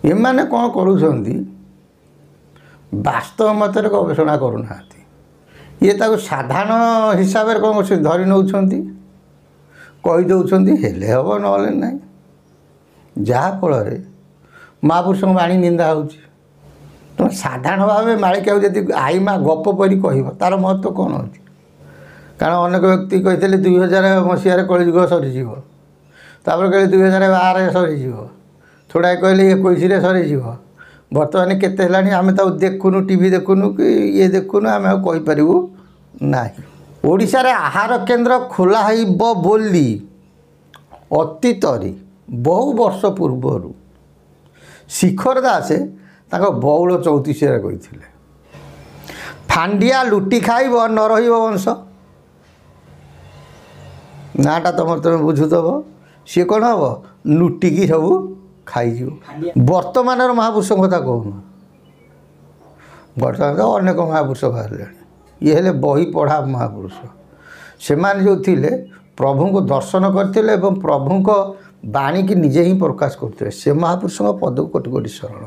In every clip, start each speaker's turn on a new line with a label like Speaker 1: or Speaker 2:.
Speaker 1: एमाने कौन करुँच वास्तव मत गवेषणा करूना ये ताको साधारण हिसाब से कौन कर धरी नौ कहीदे हेले हम ना जहाँफल महापुरुष वाणी निंदा हो तुम साधारण भाव मालिका जी आई माँ गप परी कह तार महत्व कौन हो कारण अनेक व्यक्ति कहते 2000 मसीह कलिजुग सरीज तापर कहले 2012 सरीज थोड़ा कहले 21 सरीज बर्तमान केते हेलानी आमे ताऊ देखुनु टीवी देखुनु कि ये देखुनु आमे कहीपर ना ओडिशा रे आहार केन्द्र खोला हो बोली अतीत बहु वर्ष पूर्वर शिखर दास ताको बौल 34 कही फांडिया लुटी खाइब न रही वंश नाटा तुम तुम बुझुदब सी कौन हम लुटिकी सब खाई वर्तमान महापुरुष कथा कहून बर्तमान तो अनेक महापुरुष बाहर ये हेले बही पढ़ा महापुरुष से जो थिले प्रभु को दर्शन करते प्रभु को बाणी की निजे ही प्रकाश करते से महापुरुष पद कोटि कोटि शरण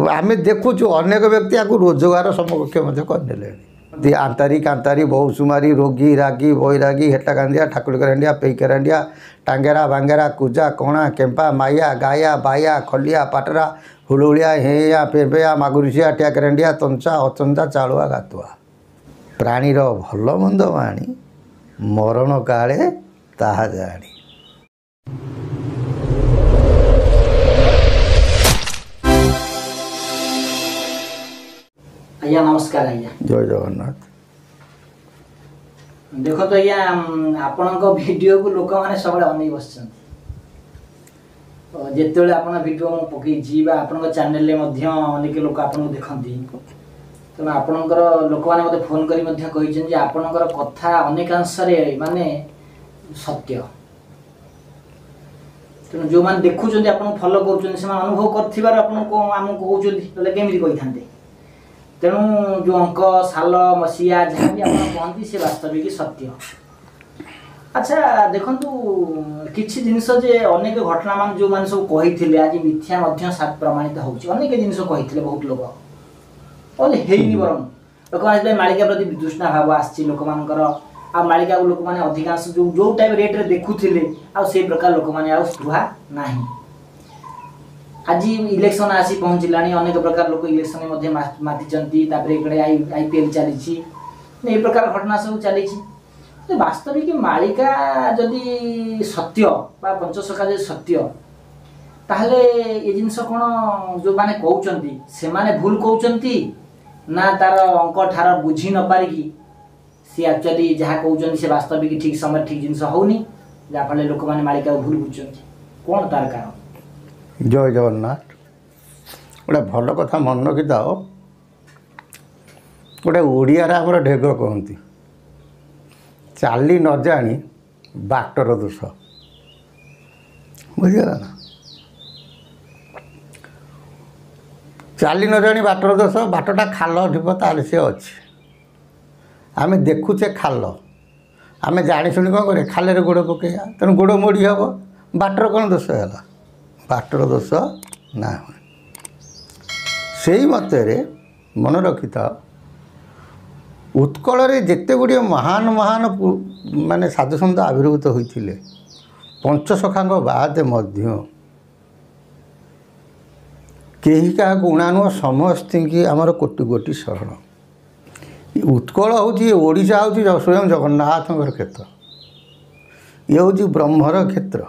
Speaker 1: आम देखुचु अनेक व्यक्ति आपको रोजगार समकक्ष करने आंतारी कांतारी बहुसुमारी रोगी रागी बैरागी हेटा कांदिया ठाकुर करांडिया पेईकरांडिया टांगेरा बांगेरा कुजा कणा केम्पा माया गाया बाया खलिया पाटरा हुलुलिया हेया पेपेया मागुरिसिया ट्याकरांडिया तंचा अचंचा चालुआ गातुआ प्राणीर भल मंद वाणी मरण काले ताहा जाणी।
Speaker 2: आज्ञा नमस्कार आज्ञा
Speaker 1: जय जगन्नाथ।
Speaker 2: देखो तो आज्ञा आपण वीडियो को लोक मैंने सब अनै बस जिते आप वीडियो पकई आपण चैनल अनेक लोक आपको देखती तेना आपणकर लोक मैंने मत फोन करी आपणकर कथा अनेकांश माने सत्य तेणु जो मैंने देखुं आप फॉलो कर अनुभव करमको कहते केमी कही था तेणु जो अंक साल मसीहा जहाँ भी आप कहती से वास्तविक सत्य। अच्छा देखु किसी जिनस जे अनेक घटना मान जो मैंने सब कही आज मिथ्या प्रमाणित होनेक जिन कही बहुत लोग हेनी बर लोक मैंने मालिका प्रति वितृष्णा भाव आसी लोक मानकर आ मालिका को लोक मैंने अधिकांश जो जो टाइप रेट रे देखुले से प्रकार लोक मैंने स्पृहा ना आज इलेक्शन आसी पहुँचला अनेक प्रकार लोक इलेक्शन माति आईपीएल चली प्रकार घटना सब चली वास्तविक मालिका जदि सत्य पंचसखा जो सत्य ताहले ये जिनस कौन जो माने कहउचंती से माने भूल कहउचंती ना तार अंक ठार बुझी न पारिकी सी एक्चुअली जहाँ कहउचंती से वास्तविक ठीक समय ठीक जिनस होनी जहाँ फल लोक मैंने मालिका भूल बुझुचंती कौन तार कारण।
Speaker 1: जय जगन्नाथ। गोटे भल कथा मन रखी था गोटे ओडिया आमर ढेग कहती चाली न जानी बाटर दोष बुझीगला ना चाली न जानी बाटर दोष बाटटा खाल ढिब ताल सी अच्छे आम देखुचे खाल आम जाशुणी कौन करें खाल गोड़ पकईया तेणु गोड़ मोड़ी हम बाटर कौन दोष है बाटर दोष ना से मतरे मन रखी था उत्कल जिते गुड़िया महान महान माने साधु सन्त आविर्भूत होते पंचसखा बाद कहीं क्या उणा नुह समस्त आमर कोटि कोटि शरण उत्कल होशा हूँ स्वयं जगन्नाथ क्षेत्र ये हूँ ब्रह्मर क्षेत्र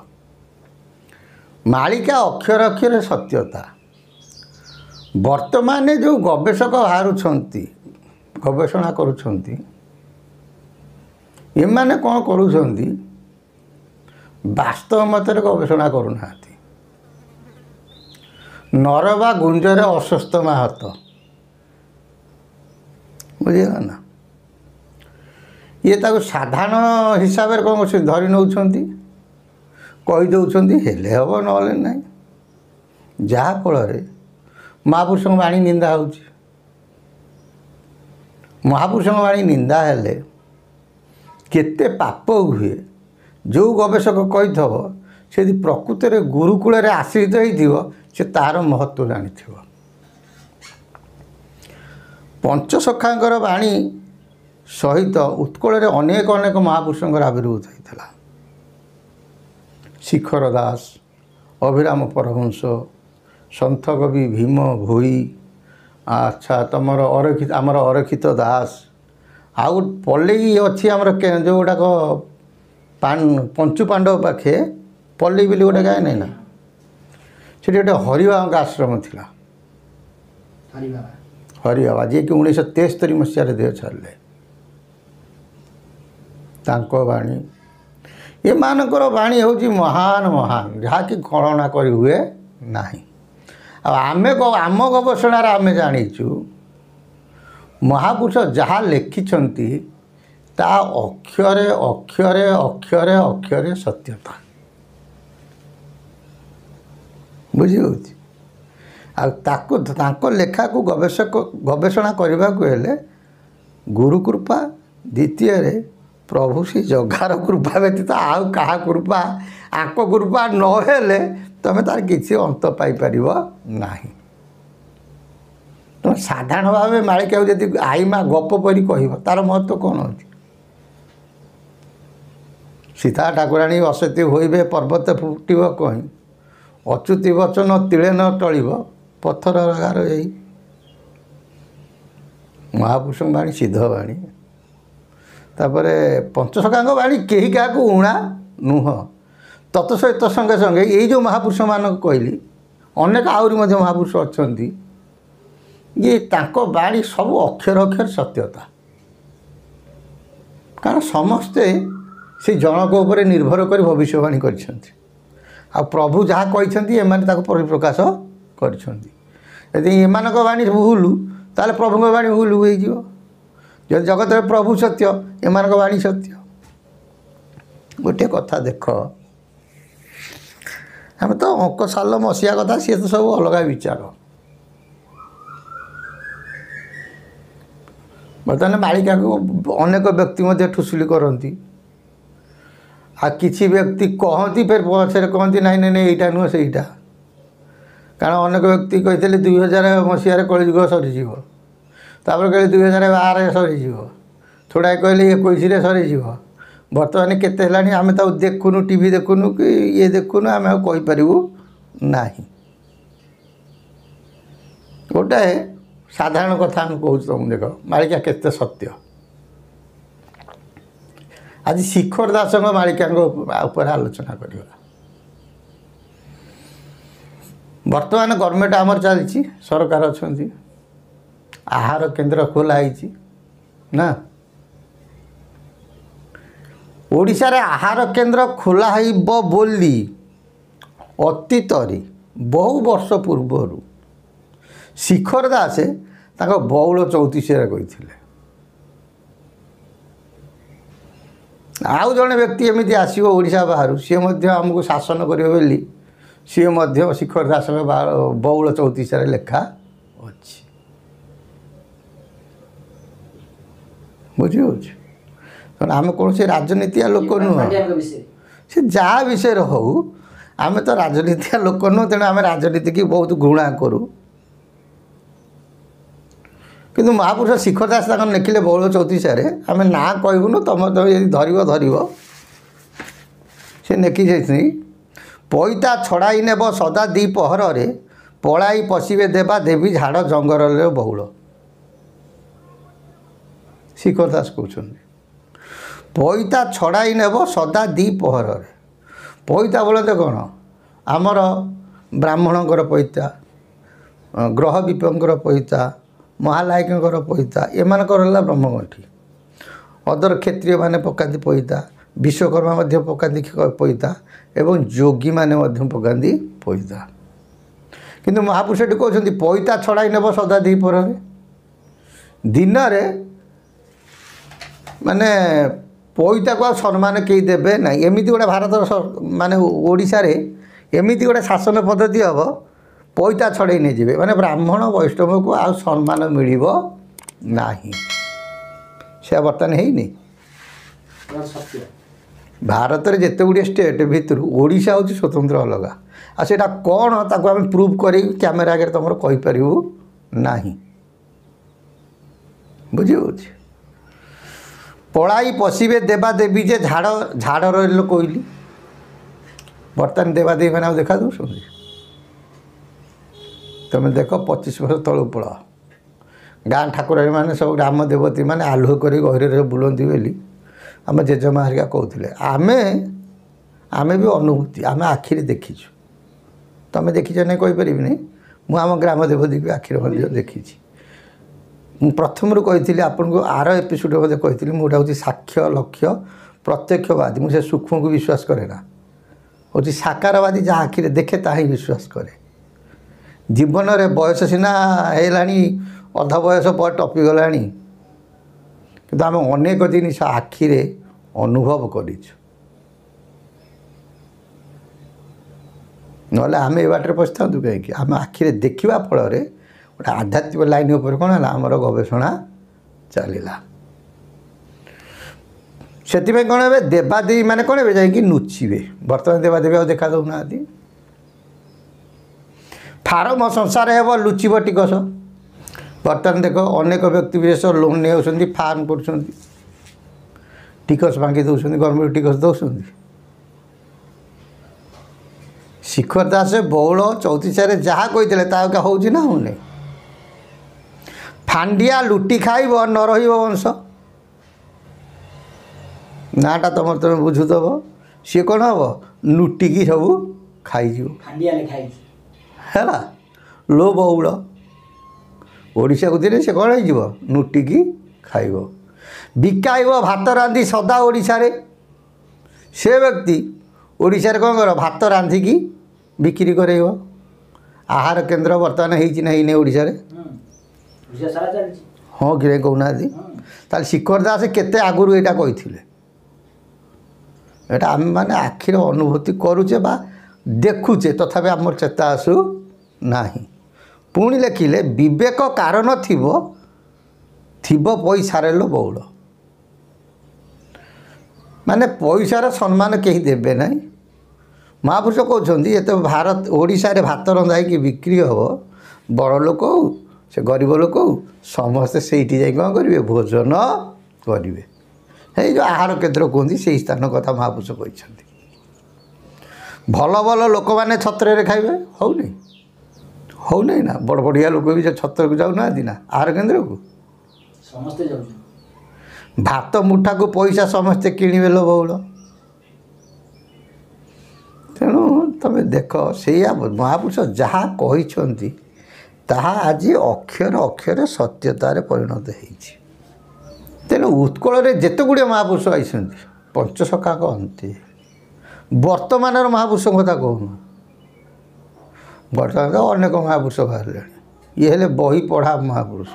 Speaker 1: मालिका अक्षर अक्षर सत्यता वर्तमान जो गवेषक बाहर गवेषणा करुँच एमाने कौन करुँच वास्तव मत गवेषणा करूना नर बा गुंजरे अस्वस्थ माहत बुझीगला ना ये ताको साधारण हिसाब से कौन कर धरी नौ कहीदे हेले हम ना जहाँफल महापुरुष वाणी निंदा हो महापुरुष वाणी निंदा हेले केते पाप हुए जो गवेषक कही से प्रकृत गुरुकूल आश्रित हो से तार महत्व जानी पंचसखांकर बाणी सहित उत्कल अनेक अनेक महापुरुषंकर आविर्भूत होता शिखर दास अभिराम परमहंस सन्थ कवि भीम भोई अच्छा तुमर अरक्षित आमर अरक्षित दास आउ पल्लई अच्छी आमर जो गुड़ाक पंचु पांडव पाखे पल्लई बोली गोटे गाए नहीं ना से गोटे हरिबाबा आश्रम था हरिबाबा जी कि 1973 मसीह देह छाड़े बाणी ये मानकर बाणी हूँ महान महान जहाँकि कलना कर हुए ना आम गवेषणार आम जाचु महापुरुष जहाँ लिखिंट ता अक्षरे अक्षरे अक्षरे अक्षरे सत्यता बुझी हो लेखा को गवेषणा करने को हेले गुरु कृपा द्वितीय प्रभु श्री जगार कृपा व्यतीत आउ क्या कृपा आक कृपा नहेले तुम तार किसी अंत पाइपर ना तुम साधारण भाव मालिका जी आई माँ गप परी कह तार महत्व कौन हो सीता ठाकुराणी असत्य होइबे पर्वत फुटब कहीं अच्युति वचन तिले न टलिब पत्थर गार यही महापुरुष बाणी सिद्ध बाणी तापर पंचसखांग बाणी कहीं क्या उणा नुह तत् सहित संगे संगे ये जो महापुरुष मान कहली अनेक आहरी महापुरुष अच्छा ये तांको बाणी सब अक्षर अक्षर सत्यता कारण समस्ते से जनक उपर निर्भर कर भविष्यवाणी कर प्रभु जहाँ कहते परिप्रकाश कर एमान बाणी भूल ताले प्रभु बाणी भूल हो जब जगत में प्रभु सत्य एमान बाणी सत्य गोटे कथा देख आम तो अंक साल मसीहा कथा सी तो सब अलग विचार बर्तमान मालिका को अनेक व्यक्ति ठुसुली करती आ किसी व्यक्ति कहती फिर पछे कहती नाई नाई यहाँ नुह से कारण अनेक व्यक्ति कहते 2000 मसीह कलिजुग सरीज तापर कहले 2012 सरीज थोड़ा कहले 21 सरीज बर्तमान केते आम तो देखुनु टीवी देखुनु कि ये देखुनु आम कहीपरू ना गोटे साधारण कथा हम कहूँ तुम देख मालिका केते सत्य आज शिखर दास मालिका उपर आलोचना करवा बर्तमान गवर्नमेंट आमर चलती सरकार अच्छा आहार केन्द्र खोलाई ना ओडिशा रे आहार केन्द्र खोला बोली अतीत बहु वर्ष पूर्वर शिखर दास ताको बौल 34 कहते आउ जड़े व्यक्ति एमती आसो ओडिशा बाहर सी आमको शासन करें सी शिखर दास बौल 34 लेखा अच्छी बुझी आम कौन से राजनीतिया लोक नुह से जहाँ विषय हो आम तो राजनीतिया लोक नुह तेणु आम राजनीति की बहुत घृणा करूँ किंतु महापुरुष शिखर दास लिखिले बौल 34 आम ना कहबुन तुम धर से लिखी जाती पैता छड़ाई नेब सदा दी पहर पलाई पशिबे देवा देवी झाड़ जंगल बहुल शिखर दास कहते पैता छड़ाई नेब सदा दी पहर पैता बोलते कौन आमर ब्राह्मणकर पैता ग्रह विपंकर पैता महालायकर पैता एमानकर ब्रह्मगंठी अदर क्षत्रिय माने पकाती पैता विश्वकर्मा पकाती पैता एवं जोगी माने पकाती पैता किंतु महापुरुष कहते पैता छड़ाई नेब सदा दी पर दिन माने पैता को सम्मान कई देवे ना एमती गोटे भारत माने ओडिशा रे एमती गोटे शासन पद्धति हम पैता छड़े नहीं जाए माने ब्राह्मण वैष्णव को आ सम्मान मिल ना से बर्तमान है भारत में जिते गुड़े स्टेट भितर ओडिशा हूँ स्वतंत्र अलग ଆଉ ସେଇଟା କ'ଣ ତାକୁ ଆମେ ପ୍ରୁଭ୍ କରି କ୍ୟାମେରା ଆଗରେ ତୁମର କହିପାରିବୁ ନାହିଁ। ବୁଝିହେଉଛି। ପଳାଇ ପଶିବେ ଦେବାଦେବୀ ଯେ ଝାଡ଼ ରହିଲ କହିଲି। ବର୍ତ୍ତମାନ ଦେବାଦେବୀ ମାନେ ଆଉ ଦେଖା ଦେଉଛନ୍ତି? ତୁମେ ଦେଖ 25 ବର୍ଷ ତଳକୁ ପଳାଅ। ଗାଁ ଠାକୁରାଣୀ ମାନେ ସବୁ ଗ୍ରାମ ଦେବତୀ ମାନେ ଆଲୁଅ କରି ଗହୀରରେ ବୁଲନ୍ତି ବୋଲି ଆମ ଜେଜେମା ହେରିକା କହୁଥିଲେ। ଆମେ ବି ଅନୁଭୂତି, ଆମେ ଆଖିରେ ଦେଖିଛୁ। ତୁମେ ଦେଖିଛ ନାହିଁ କହିପାରିବିନି। ମୁଁ ଆମ ଗ୍ରାମ ଦେବତୀକୁ ଆଖିରେ ମଧ୍ୟ ଦେଖିଛି। ମୁଁ ପ୍ରଥମରୁ କହିଥିଲି ଆପଣଙ୍କୁ, ଆର ଏପିସୋଡ଼ରେ ମଧ୍ୟ କହିଥିଲି, ମୁଁ ଗୋଟେ ହେଉଛି ସାକ୍ଷ୍ୟ ଲକ୍ଷ୍ୟ ପ୍ରତ୍ୟକ୍ଷବାଦୀ। ମୁଁ ସେ ସୂକ୍ଷ୍ମକୁ ବିଶ୍ୱାସ କରେ ନା, ହେଉଛି ସାକାରବାଦୀ। ଯାହା ଆଖିରେ ଦେଖେ ତାହା ହିଁ ବିଶ୍ୱାସ କରେ। ଜୀବନରେ ବୟସ ସିନା ହେଇଗଲାଣି, ଅଧ ବୟସ ପରେ ଟପିଗଲାଣି, କିନ୍ତୁ ଆମେ ଅନେକ ଜିନିଷ ଆଖିରେ ଅନୁଭବ କରିଛୁ। ନହେଲେ ଆମେ ଏ ବାଟରେ ପଶିଥାନ୍ତୁ କାହିଁକି? ଆମେ ଆଖିରେ ଦେଖିବା ଫଳରେ ଗୋଟେ ଆଧ୍ୟାତ୍ମିକ ଲାଇନ୍ ଉପରେ କ'ଣ ହେଲା, ଆମର ଗବେଷଣା ଚାଲିଲା। ସେଥିପାଇଁ କ'ଣ ଏବେ ଦେବାଦେବୀ ମାନେ କ'ଣ ଏବେ ଯାଇକି ଲୁଚିବେ। ବର୍ତ୍ତମାନ ଦେବାଦେବୀ ଆଉ ଦେଖା ଦେଉନାହାନ୍ତି। ଫାର୍ମ ସଂସାର ହେବ, ଲୁଚିବ ଟିକସ। ବର୍ତ୍ତମାନ ଦେଖ ଅନେକ ବ୍ୟକ୍ତି ବିଶେଷ ଲୋନ୍ ନେଇ ଆସୁଛନ୍ତି, ଫାର୍ମ କରୁଛନ୍ତି, ଟିକସ ଭାଙ୍ଗି ଦେଉଛନ୍ତି, ଗଭର୍ଣ୍ଣମେଣ୍ଟ ଟିକସ ଦେଉଛନ୍ତି। ଶିଖର ଦାସ ବଉଳ 34ରେ ଯାହା କହିଥିଲେ ତାହା ହେଉଛି ନା ହେଉନି? ଫାଣ୍ଡିଆ ଲୁଟି ଖାଇବ ନ ରହିବ ବଂଶ। ନାଁଟା ତୁମେ ବୁଝୁଥିବ। ସିଏ କ'ଣ ହେବ? ଲୁଟିକି ସବୁ ଖାଇଯିବ। ହେଲା, ଲୋ ବଉଳ। ଓଡ଼ିଶାକୁ ଦିନେ ସେ କ'ଣ ହେଇଯିବ? ଲୁଟିକି ଖାଇବ। ବିକାଇବ ଭାତ ରାନ୍ଧି ସଦା ଓଡ଼ିଶାରେ। ସେ ବ୍ୟକ୍ତି ଓଡ଼ିଶାରେ କ'ଣ କର? ଭାତ ରାନ୍ଧିକି ବିକ୍ରି କରେଇବ। ଆହାର କେନ୍ଦ୍ର ବର୍ତ୍ତମାନ ହେଇଛି ନା ହେଇନି ଓଡ଼ିଶାରେ? ହଁ କି ନାହିଁ କହୁନାହାନ୍ତି? ତାହେଲେ ଶିଖର ଦାସ କେତେ ଆଗରୁ ଏଇଟା କହିଥିଲେ? ଏଇଟା ଆମେମାନେ ଆଖିର ଅନୁଭୂତି କରୁଛେ ବା ଦେଖୁଛେ, ତଥାପି ଆମର ଚେତା ଆସୁ ନାହିଁ। ପୁଣି ଲେଖିଲେ ବିବେକ କାରଣ ଥିବ ପଇସାରେ ଲୋ ବଉଳ। ମାନେ ପଇସାର ସମ୍ମାନ କେହି ଦେବେ ନାହିଁ। ମହାପୁରୁଷ କହୁଛନ୍ତି ଏତେ ଓଡ଼ିଶାରେ ଭାତ ରନ୍ଧା ହେଇକି ବିକ୍ରି ହେବ, ବଡ଼ ଲୋକ ହଉ ସେ ଗରିବ ଲୋକ ହଉ ସମସ୍ତେ ସେଇଠି ଯାଇ କ'ଣ କରିବେ? ଭୋଜନ କରିବେ। ଏଇ ଯେଉଁ ଆହାର କେନ୍ଦ୍ର କୁହନ୍ତି ସେଇ ସ୍ଥାନ କଥା ମହାପୁରୁଷ କହିଛନ୍ତି। ଭଲ ଭଲ ଲୋକମାନେ ଛତ୍ରରେ ଖାଇବେ, ହଉନାହିଁ ନା? ବଡ଼ ବଢ଼ିଆ ଲୋକ ବି ସେ ଛତ୍ରକୁ ଯାଉନାହାନ୍ତି ନା, ଆହାର କେନ୍ଦ୍ରକୁ
Speaker 2: ସମସ୍ତେ ଯାଉଛନ୍ତି।
Speaker 1: ଭାତ ମୁଠାକୁ ପଇସା ସମସ୍ତେ କିଣିବେ ଲୋ ବଉଳ। ତେଣୁ ତୁମେ ଦେଖ, ସେଇଆ ମହାପୁରୁଷ ଯାହା କହିଛନ୍ତି ତାହା ଆଜି ଅକ୍ଷରେ ସତ୍ୟତାରେ ପରିଣତ ହେଇଛି। ତେଣୁ ଉତ୍କଳରେ ଯେତେ ଗୁଡ଼ିଏ ମହାପୁରୁଷ ଆଇଛନ୍ତି, ପଞ୍ଚସଖାଙ୍କ ଅନ୍ତେ। ବର୍ତ୍ତମାନର ମହାପୁରୁଷଙ୍କ କଥା କହୁନୁ, ବର୍ତ୍ତମାନ ତ ଅନେକ ମହାପୁରୁଷ ବାହାରିଲେଣି। ଇଏ ହେଲେ ବହି ପଢ଼ା ମହାପୁରୁଷ।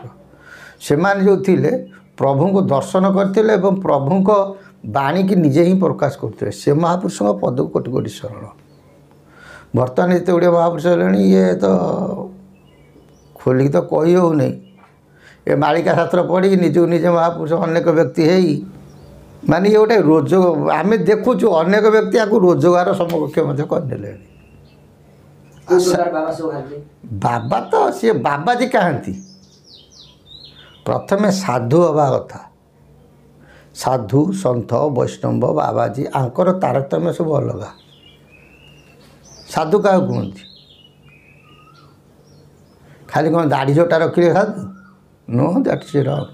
Speaker 1: ସେମାନେ ଯେଉଁ ଥିଲେ ପ୍ରଭୁଙ୍କୁ ଦର୍ଶନ କରିଥିଲେ ଏବଂ ପ୍ରଭୁଙ୍କ ବାଣୀକି ନିଜେ ହିଁ ପ୍ରକାଶ କରୁଥିଲେ। ସେ ମହାପୁରୁଷଙ୍କ ପଦକୁ କୋଟି କୋଟି ଶରଣ। ବର୍ତ୍ତମାନ ଯେତେ ଗୁଡ଼ିଏ ମହାପୁରୁଷ ହେଲେଣି, ଇଏ ତ ଖୋଲିକି ତ କହି ହେଉନାହିଁ। ଏ ମାଳିକା ଶାସ୍ତ୍ର ପଢ଼ିକି ନିଜକୁ ନିଜେ ମହାପୁରୁଷ ଅନେକ ବ୍ୟକ୍ତି ହେଇ, ମାନେ ଇଏ ଗୋଟେ ଆମେ ଦେଖୁଛୁ ଅନେକ ବ୍ୟକ୍ତି ଆକୁ ରୋଜଗାର ସମକକ୍ଷ ମଧ୍ୟ କରିନେଲେଣି। ବାବା ତ ସିଏ ବାବାଜୀ କାହାନ୍ତି? ପ୍ରଥମେ ସାଧୁ ହେବା କଥା। ସାଧୁ ସନ୍ଥ ବୈଷ୍ଣବ ବାବାଜୀ ଆଙ୍କର ତାରତମ୍ୟ ସବୁ ଅଲଗା। ସାଧୁ କାହାକୁ କୁହନ୍ତି? ଖାଲି କ'ଣ ଦାଢ଼ି ଝୋଟା ରଖିଲେ ସାଧୁ? ନୋ, ଦ୍ୟାଟ୍ ଇଜ୍ ରଙ୍ଗ।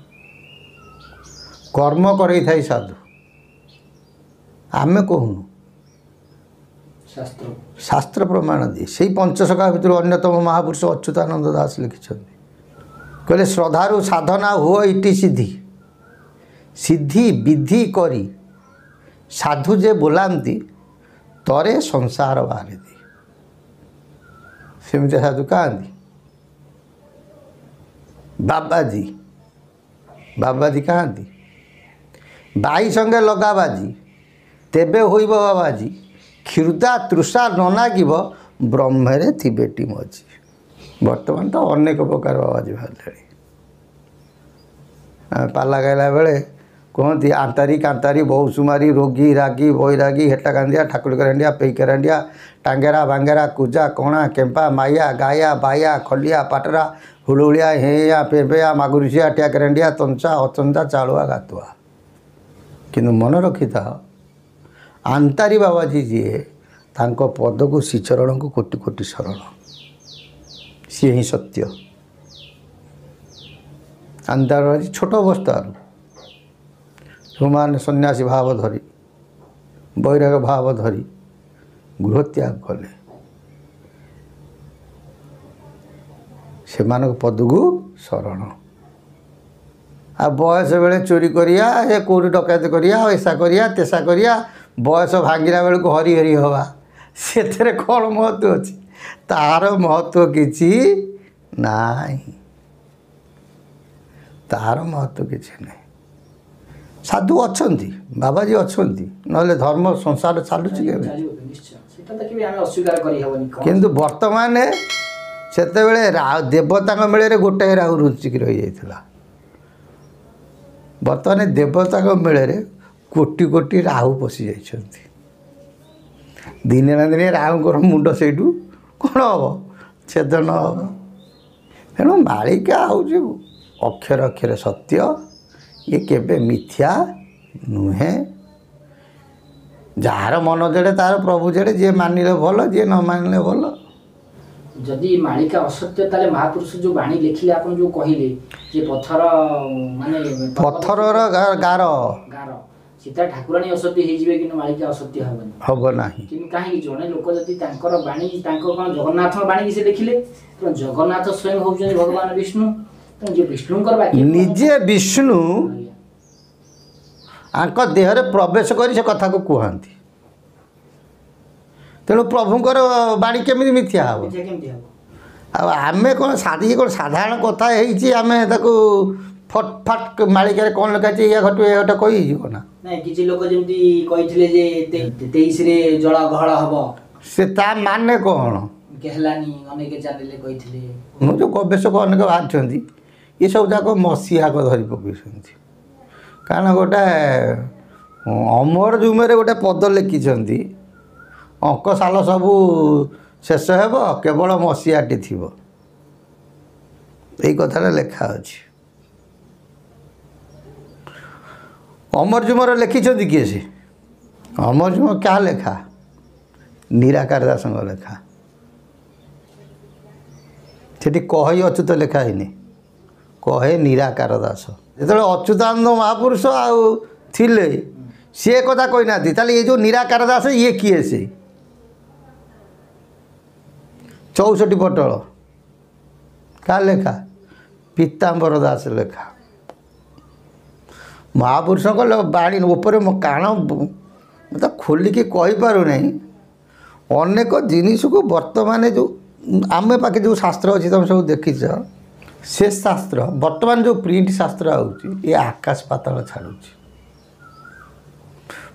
Speaker 1: କର୍ମ କରେଇଥାଏ ସାଧୁ, ଆମେ କହୁନୁ। ଶାସ୍ତ୍ର ପ୍ରମାଣ ଦିଏ। ସେଇ ପଞ୍ଚସଖା ଭିତରୁ ଅନ୍ୟତମ ମହାପୁରୁଷ ଅଚ୍ୟୁତାନନ୍ଦ ଦାସ ଲେଖିଛନ୍ତି, କହିଲେ ଶ୍ରଦ୍ଧାରୁ ସାଧନା ହୁଅ ଇଟି ସିଦ୍ଧି ବିଧି କରି ସାଧୁ ଯେ ବୋଲାନ୍ତି ତରେ ସଂସାର ବାହାରେ ଦି। ସେମିତି ସାଧୁ କାହାନ୍ତି? ବାବାଜୀ କାହାନ୍ତି? ବାଇ ସଙ୍ଗେ ଲଗା ବାଜି ତେବେ ହୋଇବ ବାବାଜୀ, କ୍ଷୁଧା ତୃଷା ନ ନାଗିବ ବ୍ରହ୍ମରେ ଥିବେଟି ମଜି। ବର୍ତ୍ତମାନ ତ ଅନେକ ପ୍ରକାର ବାବାଜୀ ବାହାରିଲେଣି। ଆମେ ପାଲା ଗାଇଲା ବେଳେ कहती आंतारी कांतारी बहुसुमारी रोगी रागी बैरागी हेटा कांदिया ठाकुर करांडिया पेईकरांडिया टांगेरा बांगेरा कुजा कोणा केम्पा माया गाया बाया खलिया पाटरा हुलुलिया हेया पेपेया मागुरिसिया ट्याकरांडिया तंचा अचंदा चालुआ गातुआ किंतु मन रखी था आंतारी बाबाजी जीए तांको पद को श्रीचरण को कोटि कोटि शरण सी ही सत्य आंतार बाबाजी छोट अवस्था हुमान सन्यासी भाव धरी बैराग भाव धरी गृह त्याग कले से पद को शरण आ बयस बेले चोरी करिया ये कौटी डकैत करिया ऐसा करिया तेसा करिया बयस भांगिला बेल को हरी हरी हवा से कौन महत्व अच्छी तार महत्व किसी नाई तार महत्व किसी नहीं साधु अच्छा बाबाजी अच्छा ना धर्म संसार चलुची किंतु वर्तमान से देवता मेले गोटाए राहु रुचिक रही जाता बर्तमान देवता मेले कोटि कोटि राहु पशि जाइछन्ति दिने ना दिने राहुंर मुंड से कौन हम छेदन हम तेणु मालिका हूँ अक्षर अक्षर सत्य ये केबे मिथ्या नुहे जार मन जेड़े तार प्रभु जेड़े जी मानिले भल जी न मानिले भल
Speaker 2: जदि मालिका असत्य ताले महापुरुष जो बाणी लिखिले आपन जो कहिले जे पत्थर माने
Speaker 1: पत्थरर गार गार
Speaker 2: सीता ठाकुराणी असत्य हे जिवे कि मालिका असत्य हबन
Speaker 1: हबो नाही
Speaker 2: कि काहे जने लोक जदि तांकर बाणी तांको कोन जगन्नाथ बाणी से लिखिले तो जगन्नाथ स्वयं होउछन भगवान विष्णु तो जे विष्णुकर वाक्य
Speaker 1: निजे विष्णु आंक देहरे प्रवेश करी से कथा को कहती तेणु प्रभुंकर बाणी केमी मिथ्या हम आमे कौन साधी कौन साधारण कथा आम फटफाट मालिका कौन लिखाई ये घटू ये घट कहीजी ना
Speaker 2: नहीं किसी लोग जमी कही जे 23 रे जल गहळ हबो
Speaker 1: से ता माने कौन
Speaker 2: कहलानी अनेक चैनल कही
Speaker 1: मु जो गवेषक अनेक बाहर ये सब जाक मसीहा को धरी पकड़ कारण गोटे अमर जुमेर गोटे पद लिखिंट अंक साल सबू शेष हेब केवल मसीहाटी थी यही कथा लेखा अच्छी अमर जुमर लिखिंट किए से अमर जुमर क्या लेखा निराकार दास लेखा सेठी कही अच्युत लेखा है कहे निराकार दास जो अच्युतानंद महापुरुष आउ थिले सी कथा कही ना ये जो निराकार दास ये किए से 64 पटल क्या लेखा पीताम्बर दास लेखा महापुरुषों बाणी उपर काण मतलब खोलिकी कहीपार नहीं अनेक जिनिस को वर्तमान जो आम पाखे जो शास्त्र अच्छी तुम सब देखीच से शास्त्र वर्तमान जो प्रिंट शास्त्र आउची ये आकाश पाताल छाड़ू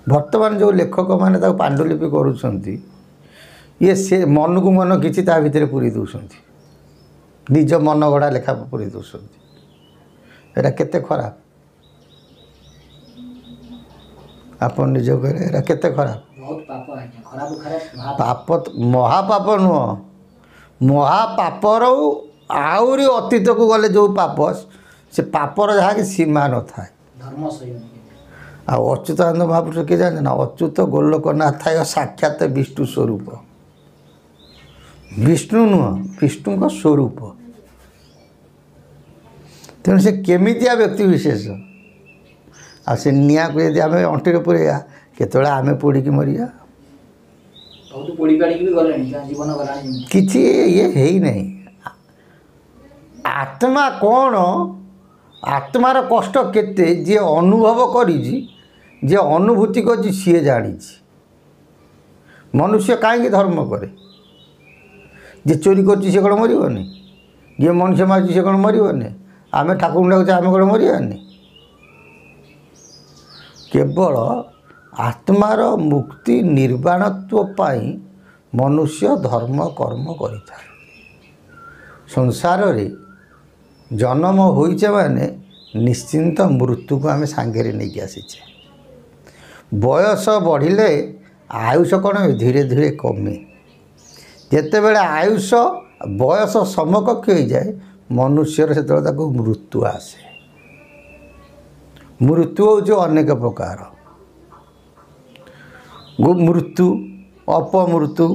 Speaker 1: वर्तमान जो लेखक मैंने पांडुलिपि करुँच ये से मन को मन किसी ता भितर पूरी दूसरी निज मन गढ़ा लेखा पूरी दूसरी एटा केते खराब आपन निज कहले एटा केते खराब
Speaker 2: बहुत पाप है खराब खराब
Speaker 1: पाप महापाप नुह महापापर आउरी अतीत को गले जो पाप से पापर जहाँ कि सीमा न था
Speaker 2: धर्म सही
Speaker 1: आ अच्युतानंद महापुरुष किए जाने ना अच्युत गोलोकनाथ साक्षात विष्णु स्वरूप विष्णु नुह विष्णु का स्वरूप तेणु से केमितिया व्यक्ति विशेष आ से निया को यदि आम अंटी पुरेगा केतले आम पोड़ी मरिया
Speaker 2: बहुत पोड़ी पाड़ी भी गले जीवन गलानी
Speaker 1: किछि ये है ही नहीं आत्मा कौन आत्मार कष्ट केते जे अनुभव करी जे अनुभूति कर सी जानी मनुष्य कहीं धर्म करे जे चोरी कर कौन मरबनी जे मनुष्य मार्च से कौन मरबनी आम ठाकुर डाकुचे आम कौन मरबानी केवल आत्मार मुक्ति निर्वाणत्व पाई मनुष्य धर्म कर्म करिଥାଏ संसार रे जन्म होइचे माने ନିଶ୍ଚିନ୍ତ ମୃତ୍ୟୁକୁ ଆମେ ସାଙ୍ଗରେ ନେଇକି ଆସିଛେ। ବୟସ ବଢ଼ିଲେ ଆୟୁଷ କ'ଣ ଧୀରେ ଧୀରେ କମେ। ଯେତେବେଳେ ଆୟୁଷ ବୟସ ସମକକ୍ଷ ହୋଇଯାଏ ମନୁଷ୍ୟର ସେତେବେଳେ ତାକୁ ମୃତ୍ୟୁ ଆସେ। ମୃତ୍ୟୁ ହେଉଛି ଅନେକ ପ୍ରକାର। ମୃତ୍ୟୁ, ଅପମୃତ୍ୟୁ,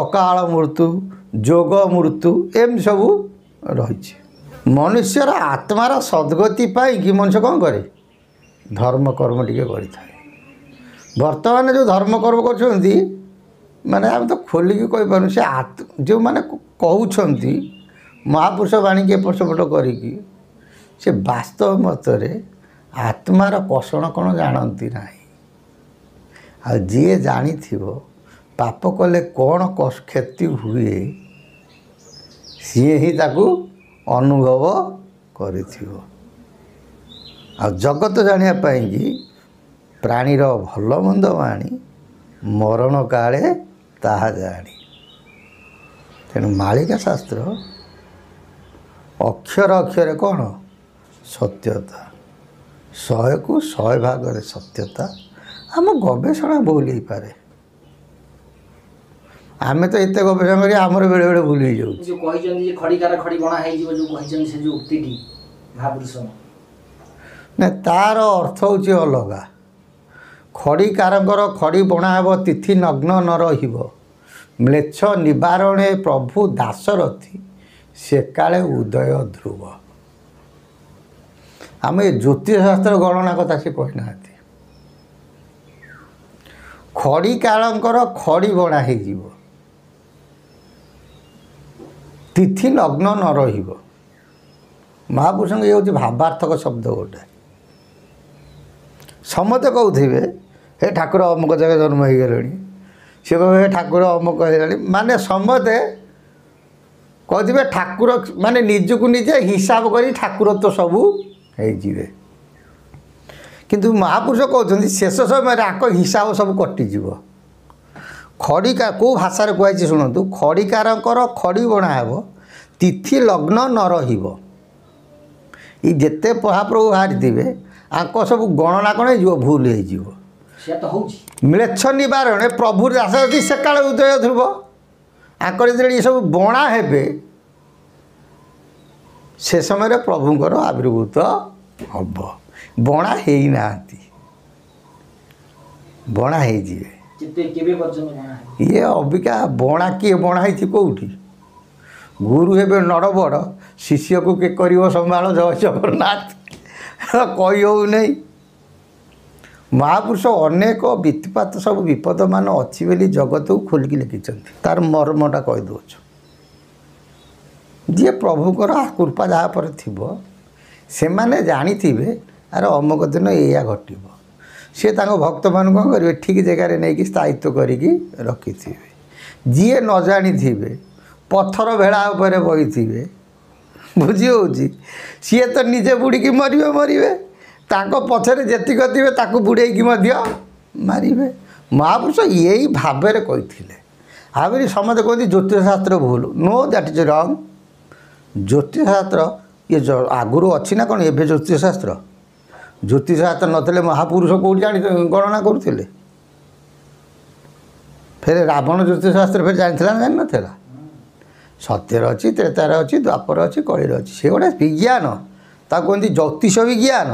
Speaker 1: ଅକାଳ ମୃତ୍ୟୁ, ଯୋଗ ମୃତ୍ୟୁ, ଏମିତି ସବୁ ରହିଛି। ମନୁଷ୍ୟର ଆତ୍ମାର ସଦ୍ଗତି ପାଇଁକି ମଣିଷ କ'ଣ କରେ? ଧର୍ମକର୍ମ ଟିକେ କରିଥାଏ। ବର୍ତ୍ତମାନ ଯେଉଁ ଧର୍ମକର୍ମ କରୁଛନ୍ତି ମାନେ ଆମେ ତ ଖୋଲିକି କହିପାରୁନୁ। ସେ ଯେଉଁମାନେ କହୁଛନ୍ତି ମହାପୁରୁଷ ବାଣୀକି ଏପଟ ସେପଟ କରିକି ସେ ବାସ୍ତବ ମତରେ ଆତ୍ମାର ପୋଷଣ କ'ଣ ଜାଣନ୍ତି ନାହିଁ। ଆଉ ଯିଏ ଜାଣିଥିବ ପାପ କଲେ କ'ଣ କ୍ଷତି ହୁଏ ସିଏ ହିଁ ତାକୁ ଅନୁଭବ କରିଥିବ। ଆଉ ଜଗତ ଜାଣିବା ପାଇଁକି ପ୍ରାଣୀର ଭଲ ମନ୍ଦ ଆଣି ମରଣ କାଳେ ତାହା ଜାଣି। ତେଣୁ ମାଳିକା ଶାସ୍ତ୍ର ଅକ୍ଷର ଅକ୍ଷରେ କ'ଣ ସତ୍ୟତା, 100କୁ 100 ଭାଗରେ ସତ୍ୟତା। ଆମ ଗବେଷଣା ଭୁଲ ହେଇପାରେ। ଆମେ ତ ଏତେ ଗବେଷଣା କରି ଆମର ବେଳେବେଳେ ଭୁଲ ହେଇଯାଉଛି।
Speaker 2: ଯେଉଁ କହିଛନ୍ତି ଯେ ଖଡ଼ିକାର ଖଡ଼ି ବଣା ହେଇଯିବ, ଯେଉଁ କହିଛନ୍ତି ସେ ଯେଉଁ ଉକ୍ତିଟି ମହାପୁରୁଷ,
Speaker 1: ନା ତାର ଅର୍ଥ ହେଉଛି ଅଲଗା। ଖଡ଼ିକାରଙ୍କର ଖଡ଼ି ବଣା ହେବ ତିଥି ନଗ୍ନ ନ ରହିବ, ମ୍ଲେଚ୍ଛ ନିବାରଣେ ପ୍ରଭୁ ଦାସରଥି ସେକାଳେ ଉଦୟ ଧ୍ରୁବ। ଆମେ ଜ୍ୟୋତିଷଶାସ୍ତ୍ର ଗଣନା କଥା ସେ କହିନାହାନ୍ତି। ଖଡ଼ିକାରଙ୍କର ଖଡ଼ି ବଣା ହେଇଯିବ, ତିଥି ନଗ୍ନ ନ ରହିବ। ମହାପୁରୁଷଙ୍କ ଇଏ ହେଉଛି ଭାବାର୍ଥକ ଶବ୍ଦ ଗୋଟେ। ସମସ୍ତେ କହୁଥିବେ ହେ ଠାକୁର ଅମୁକ ଜାଗାରେ ଜନ୍ମ ହେଇଗଲେଣି, ସେ କହିବେ ହେ ଠାକୁର ଅମୁକ ହେଇଗଲେଣି। ମାନେ ସମସ୍ତେ କହୁଥିବେ ଠାକୁର, ମାନେ ନିଜକୁ ନିଜେ ହିସାବ କରି ଠାକୁର ତ ସବୁ ହେଇଯିବେ। କିନ୍ତୁ ମହାପୁରୁଷ କହୁଛନ୍ତି ଶେଷ ସମୟରେ ଆଙ୍କ ହିସାବ ସବୁ କଟିଯିବ। ଖଡ଼ିକା କେଉଁ ଭାଷାରେ କୁହାଯାଇଛି ଶୁଣନ୍ତୁ। ଖଡ଼ିକାରଙ୍କର ଖଡ଼ି ବଣା ହେବ, ତିଥି ଲଗ୍ନ ନ ରହିବ। ଏ ଯେତେ ମହାପ୍ରଭୁ ବାହାରିଥିବେ ଆଙ୍କ ସବୁ ଗଣନା କ'ଣ ହେଇଯିବ? ଭୁଲ ହେଇଯିବ। ମ୍ଲେଚ୍ଛ ନିବାରଣେ ପ୍ରଭୁ ଦାସରଥି ସେକାଳେ ଉଦୟ ଧ୍ରୁବ। ଆଙ୍କର ଯେତେବେଳେ ଏସବୁ ବଣା ହେବେ ସେ ସମୟରେ ପ୍ରଭୁଙ୍କର ଆବିର୍ଭୂତ ହେବ। ବଣା ହେଇନାହାନ୍ତି, ବଣା ହେଇଯିବେ। ଇଏ ଅବିକା ବଣା କିଏ ବଣା ହେଇଛି କେଉଁଠି? ଗୁରୁ ହେବେ ନଡ଼ବଡ଼, ଶିଷ୍ୟକୁ କିଏ କରିବ ସମ୍ଭାଳ ଜୟ ଜଗନ୍ନାଥ କହି ହେଉନାହିଁ। ମହାପୁରୁଷ ଅନେକ ବିତ୍ପାତ ସବୁ ବିପଦମାନ ଅଛି ବୋଲି ଜଗତକୁ ଖୋଲିକି ଲେଖିଛନ୍ତି। ତାର ମର୍ମଟା କହିଦେଉଛୁ। ଯିଏ ପ୍ରଭୁଙ୍କର କୃପା ଯାହା ପରେ ଥିବ ସେମାନେ ଜାଣିଥିବେ ଆରେ ଅମୁକ ଦିନ ଏଇଆ ଘଟିବ। ସେ ତାଙ୍କ ଭକ୍ତମାନଙ୍କୁ କ'ଣ କରିବେ? ଠିକ୍ ଜାଗାରେ ନେଇକି ସ୍ଥାୟିତ୍ୱ କରିକି ରଖିଥିବେ। ଯିଏ ନ ଜାଣିଥିବେ ପଥର ଭେଳା ଉପରେ ବହିଥିବେ, ବୁଝି ହେଉଛି, ସିଏ ତ ନିଜେ ବୁଡ଼ିକି ମରିବେ। ତାଙ୍କ ପଛରେ ଯେତିକ ଥିବେ ତାକୁ ବୁଡ଼େଇକି ମଧ୍ୟ ମାରିବେ। ମହାପୁରୁଷ ଏଇ ଭାବରେ କହିଥିଲେ। ଆହୁରି ସମସ୍ତେ କୁହନ୍ତି ଜ୍ୟୋତିଷଶାସ୍ତ୍ର ଭୁଲ। ନୋ, ଦ୍ୟାଟ୍ ଇଜ୍ ରଙ୍ଗ। ଜ୍ୟୋତିଷଶାସ୍ତ୍ର ଇଏ ଆଗରୁ ଅଛି ନା କ'ଣ? ଏବେ ଜ୍ୟୋତିଷଶାସ୍ତ୍ର? ଜ୍ୟୋତିଷଶାସ୍ତ୍ର ନଥିଲେ ମହାପୁରୁଷ କେଉଁଠି ଗଣନା କରୁଥିଲେ? ଫେରେ ରାବଣ ଜ୍ୟୋତିଷଶାସ୍ତ୍ର ଫେରେ ଜାଣିଥିଲା ନା ଜାଣିନଥିଲା? ସତ୍ୟରେ ଅଛି, ତ୍ରେତାରେ ଅଛି, ଦ୍ୱାପର ଅଛି, କଳିରେ ଅଛି। ସେ ଗୋଟେ ବିଜ୍ଞାନ, ତାକୁ କୁହନ୍ତି ଜ୍ୟୋତିଷ ବିଜ୍ଞାନ।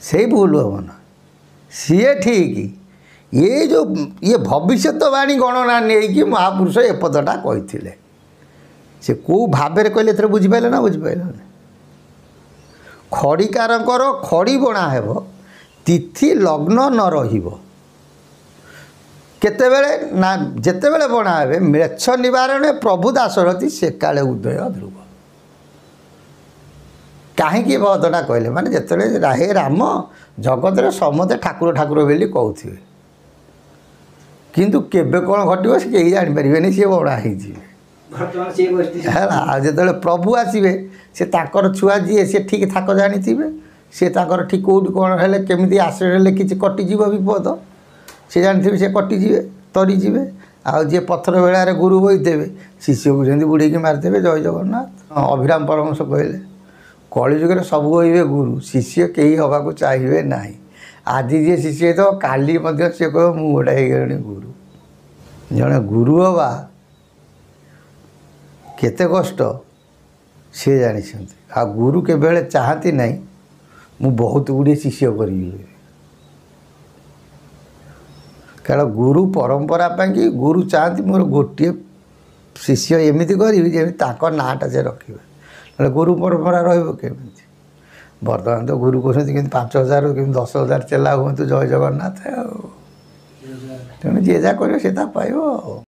Speaker 1: ସେଇ ଭୁଲ ହେବ ନା, ସିଏ ଠିକ୍। ଇଏ ଭବିଷ୍ୟତବାଣୀ ଗଣନା ନେଇକି ମହାପୁରୁଷ ଏ ପଦଟା କହିଥିଲେ। ସେ କେଉଁ ଭାବରେ କହିଲେ ଏଥିରେ ବୁଝିପାରିଲେ ନା ବୁଝିପାରିଲେ? ଖଡ଼ିକାରଙ୍କର ଖଡ଼ି ବଣା ହେବ, ତିଥି ଲଗ୍ନ ନ ରହିବ। କେତେବେଳେ ନା ଯେତେବେଳେ ବଣା ହେବେ, ମ୍ଲେଚ୍ଛ ନିବାରଣେ ପ୍ରଭୁ ଦାସରଥି ସେକାଳେ ଉଦୟ ଧ୍ରୁବ। କାହିଁକି ପଦଟା କହିଲେ? ମାନେ ଯେତେବେଳେ ହେ ରାମ ଜଗତରେ ସମସ୍ତେ ଠାକୁର ଠାକୁର ବୋଲି କହୁଥିବେ, କିନ୍ତୁ କେବେ କ'ଣ ଘଟିବ ସେ କେହି ଜାଣିପାରିବେନି, ସିଏ ବଣା ହେଇଯିବେ। ହେଲା। ଆଉ ଯେତେବେଳେ ପ୍ରଭୁ ଆସିବେ ସେ ତାଙ୍କର ଛୁଆ ଯିଏ ସେ ଠିକ୍ ଥାକ ଜାଣିଥିବେ। ସେ ତାଙ୍କର ଠିକ୍ କେଉଁଠି କ'ଣ ହେଲେ, କେମିତି ଆଶ୍ରୟ ହେଲେ କିଛି କଟିଯିବ ବିପଦ ସେ ଜାଣିଥିବେ, ସେ କଟିଯିବେ, ତରିଯିବେ। ଆଉ ଯିଏ ପଥର ବେଳାରେ ଗୁରୁ ବହିଥିବେ ଶିଷ୍ୟକୁ ଯେମିତି ବୁଡ଼େଇକି ମାରିଦେବେ। ଜୟ ଜଗନ୍ନାଥ। ଅଭିରାମ ପରମହଂସ କହିଲେ କଳିଯୁଗରେ ସବୁ କହିବେ ଗୁରୁ, ଶିଷ୍ୟ କେହି ହେବାକୁ ଚାହିଁବେ ନାହିଁ। ଆଜି ଯିଏ ଶିଷ୍ୟ ହେଇଥିବ କାଲି ମଧ୍ୟ ସିଏ କହିବ ମୁଁ ଗୋଟେ ହେଇଗଲିଣି ଗୁରୁ। ଜଣେ ଗୁରୁ ହେବା କେତେ କଷ୍ଟ ସିଏ ଜାଣିଛନ୍ତି। ଆଉ ଗୁରୁ କେବେବେଳେ ଚାହାନ୍ତି ନାହିଁ ମୁଁ ବହୁତ ଗୁଡ଼ିଏ ଶିଷ୍ୟ କରିବି ବୋଲି। କାରଣ ଗୁରୁ ପରମ୍ପରା ପାଇଁକି ଗୁରୁ ଚାହାନ୍ତି ମୋର ଗୋଟିଏ ଶିଷ୍ୟ ଏମିତି କରିବି ଯେମିତି ତାଙ୍କ ନାଁଟା ସେ ରଖିବେ, ନହେଲେ ଗୁରୁ ପରମ୍ପରା ରହିବ କେମିତି? ବର୍ତ୍ତମାନ ତ ଗୁରୁ କହୁଛନ୍ତି କିନ୍ତୁ 5,000 କିନ୍ତୁ 10,000 ଚେଲା ହୁଅନ୍ତୁ, ଜୟ ଜଗନ୍ନାଥ। ଆଉ ତେଣୁ ଯିଏ ଯାହା କରିବ ସେ ତା ପାଇବ ଆଉ।